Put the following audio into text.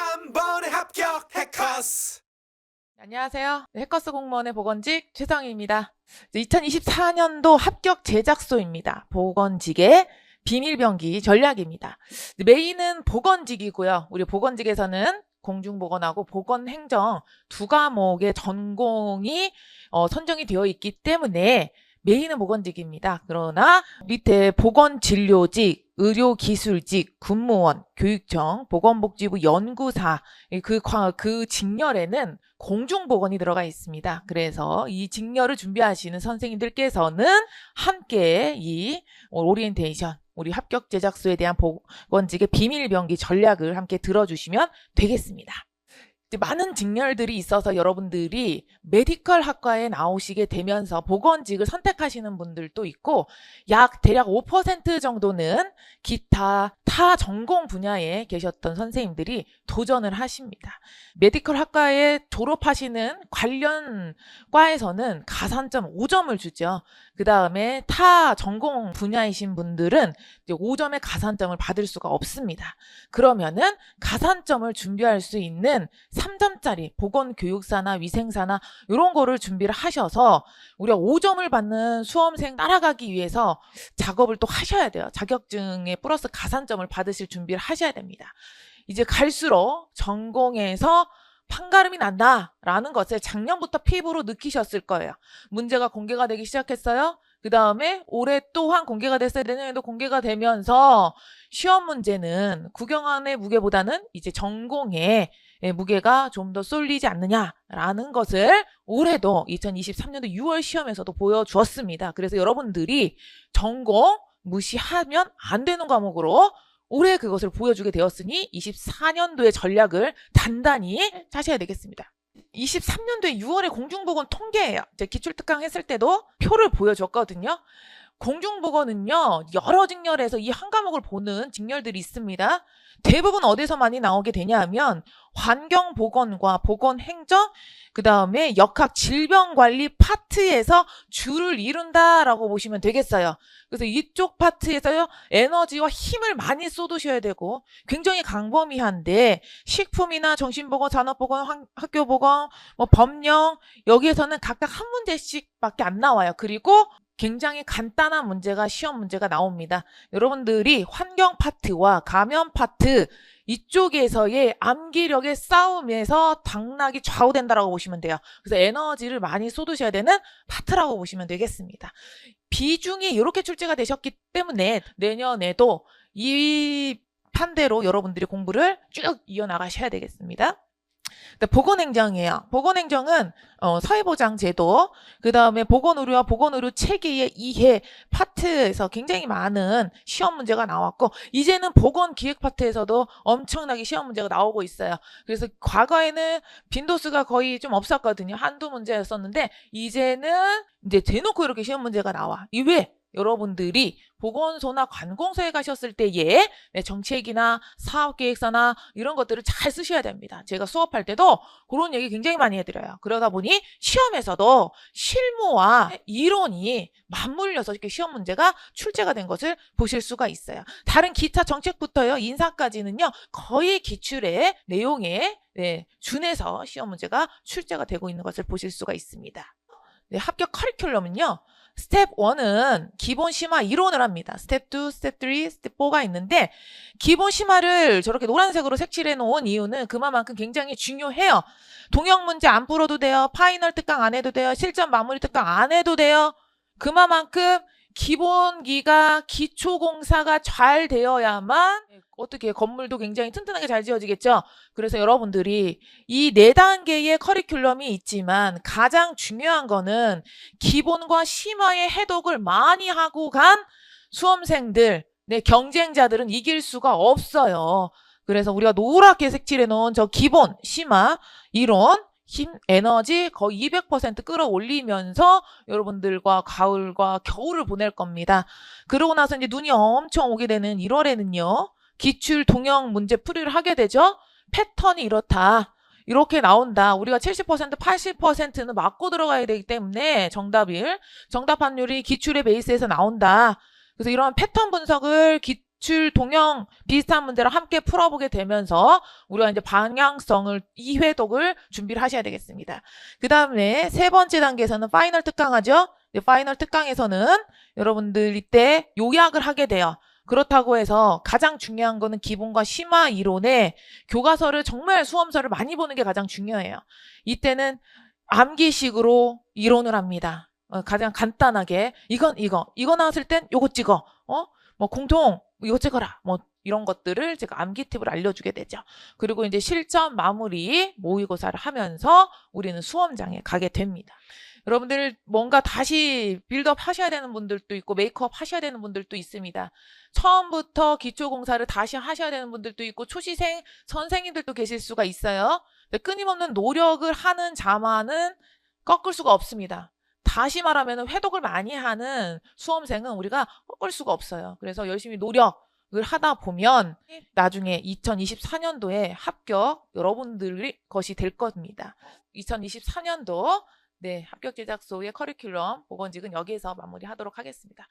한 번에 합격 해커스. 안녕하세요. 해커스 공무원의 보건직 최성희입니다. 2024년도 합격 제작소입니다. 보건직의 비밀병기 전략입니다. 메인은 보건직이고요. 우리 보건직에서는 공중보건하고 보건행정 두 과목의 전공이 선정이 되어 있기 때문에 메인은 보건직입니다. 그러나 밑에 보건진료직, 의료기술직, 군무원, 교육청, 보건복지부 연구사 그 직렬에는 공중보건이 들어가 있습니다. 그래서 이 직렬을 준비하시는 선생님들께서는 함께 이 오리엔테이션, 우리 합격 제작소에 대한 보건직의 비밀병기 전략을 함께 들어주시면 되겠습니다. 많은 직렬들이 있어서 여러분들이 메디컬 학과에 나오시게 되면서 보건직을 선택하시는 분들도 있고 대략 5% 정도는 기타 타 전공 분야에 계셨던 선생님들이 도전을 하십니다. 메디컬 학과에 졸업하시는 관련 과에서는 가산점 5점을 주죠. 그 다음에 타 전공 분야이신 분들은 이제 5점의 가산점을 받을 수가 없습니다. 그러면은 가산점을 준비할 수 있는 3점짜리 보건교육사나 위생사나 이런 거를 준비를 하셔서 우리가 5점을 받는 수험생 따라가기 위해서 작업을 또 하셔야 돼요. 자격증에 플러스 가산점을 받으실 준비를 하셔야 됩니다. 이제 갈수록 전공에서 판가름이 난다라는 것을 작년부터 피부로 느끼셨을 거예요. 문제가 공개가 되기 시작했어요. 그 다음에 올해 또한 공개가 됐어요. 내년에도 공개가 되면서 시험 문제는 국영안의 무게보다는 이제 전공의 무게가 좀 더 쏠리지 않느냐라는 것을 올해도 2023년도 6월 시험에서도 보여주었습니다. 그래서 여러분들이 전공 무시하면 안 되는 과목으로 올해 그것을 보여주게 되었으니 24년도의 전략을 단단히 짜셔야 되겠습니다. 23년도에 6월에 공중보건 통계예요. 제가 기출특강 했을 때도 표를 보여줬거든요. 공중보건은요, 여러 직렬에서 이 한 과목을 보는 직렬들이 있습니다. 대부분 어디서 많이 나오게 되냐 하면 환경보건과 보건행정, 그 다음에 역학 질병관리 파트에서 줄을 이룬다라고 보시면 되겠어요. 그래서 이쪽 파트에서요, 에너지와 힘을 많이 쏟으셔야 되고 굉장히 광범위한데 식품이나 정신보건, 산업보건, 학교보건, 법령 여기에서는 각각 한 문제씩밖에 안 나와요. 그리고 굉장히 간단한 문제가 시험 문제가 나옵니다. 여러분들이 환경 파트와 감염 파트 이쪽에서의 암기력의 싸움에서 당락이 좌우된다라고 보시면 돼요. 그래서 에너지를 많이 쏟으셔야 되는 파트라고 보시면 되겠습니다. 비중이 이렇게 출제가 되셨기 때문에 내년에도 이 판대로 여러분들이 공부를 쭉 이어나가셔야 되겠습니다. 보건행정이에요. 보건행정은 사회보장제도, 그 다음에 보건의료와 보건의료 체계의 이해 파트에서 굉장히 많은 시험 문제가 나왔고 이제는 보건기획 파트에서도 엄청나게 시험 문제가 나오고 있어요. 그래서 과거에는 빈도수가 거의 좀 없었거든요. 한두 문제였었는데 이제는 이제 대놓고 이렇게 시험 문제가 나와. 이외에 여러분들이 보건소나 관공서에 가셨을 때에 정책이나 사업계획서나 이런 것들을 잘 쓰셔야 됩니다. 제가 수업할 때도 그런 얘기 굉장히 많이 해드려요. 그러다 보니 시험에서도 실무와 이론이 맞물려서 이렇게 시험 문제가 출제가 된 것을 보실 수가 있어요. 다른 기타 정책부터요, 인사까지는요, 거의 기출의 내용에 준해서 시험 문제가 출제가 되고 있는 것을 보실 수가 있습니다. 합격 커리큘럼은요, 스텝 1은 기본 심화 이론을 합니다. 스텝 2, 스텝 3, 스텝 4가 있는데 기본 심화를 저렇게 노란색으로 색칠해 놓은 이유는 그만큼 굉장히 중요해요. 동형 문제 안 풀어도 돼요. 파이널 특강 안 해도 돼요. 실전 마무리 특강 안 해도 돼요. 그만큼 기본기가 기초공사가 잘 되어야만 어떻게 건물도 굉장히 튼튼하게 잘 지어지겠죠. 그래서 여러분들이 이 4단계의 커리큘럼이 있지만 가장 중요한 거는 기본과 심화의 해독을 많이 하고 간 수험생들, 경쟁자들은 이길 수가 없어요. 그래서 우리가 노랗게 색칠해 놓은 저 기본, 심화, 이론, 힘, 에너지 거의 200% 끌어올리면서 여러분들과 가을과 겨울을 보낼 겁니다. 그러고 나서 이제 눈이 엄청 오게 되는 1월에는요. 기출 동형 문제 풀이를 하게 되죠. 패턴이 이렇다. 이렇게 나온다. 우리가 70%, 80%는 맞고 들어가야 되기 때문에 정답 확률이 기출의 베이스에서 나온다. 그래서 이런 패턴 분석을 기출 동형 비슷한 문제를 함께 풀어보게 되면서 우리가 이제 방향성을 2회독을 준비를 하셔야 되겠습니다. 그 다음에 세 번째 단계에서는 파이널 특강하죠. 파이널 특강에서는 여러분들 이때 요약을 하게 돼요. 그렇다고 해서 가장 중요한 거는 기본과 심화 이론에 교과서를 정말 수험서를 많이 보는 게 가장 중요해요. 이때는 암기식으로 이론을 합니다. 가장 간단하게 이거 나왔을 땐 요거 찍어. 뭐 공통 이거 찍어라. 뭐 이런 것들을 제가 암기 팁을 알려주게 되죠. 그리고 이제 실전 마무리 모의고사를 하면서 우리는 수험장에 가게 됩니다. 여러분들 뭔가 다시 빌드업 하셔야 되는 분들도 있고 메이크업 하셔야 되는 분들도 있습니다. 처음부터 기초공사를 다시 하셔야 되는 분들도 있고 초시생 선생님들도 계실 수가 있어요. 끊임없는 노력을 하는 자만은 꺾을 수가 없습니다. 다시 말하면 회독을 많이 하는 수험생은 우리가 꺾을 수가 없어요. 그래서 열심히 노력을 하다 보면 나중에 2024년도에 합격 여러분들의 것이 될 겁니다. 2024년도 합격 제작소의 커리큘럼 보건직은 여기에서 마무리하도록 하겠습니다.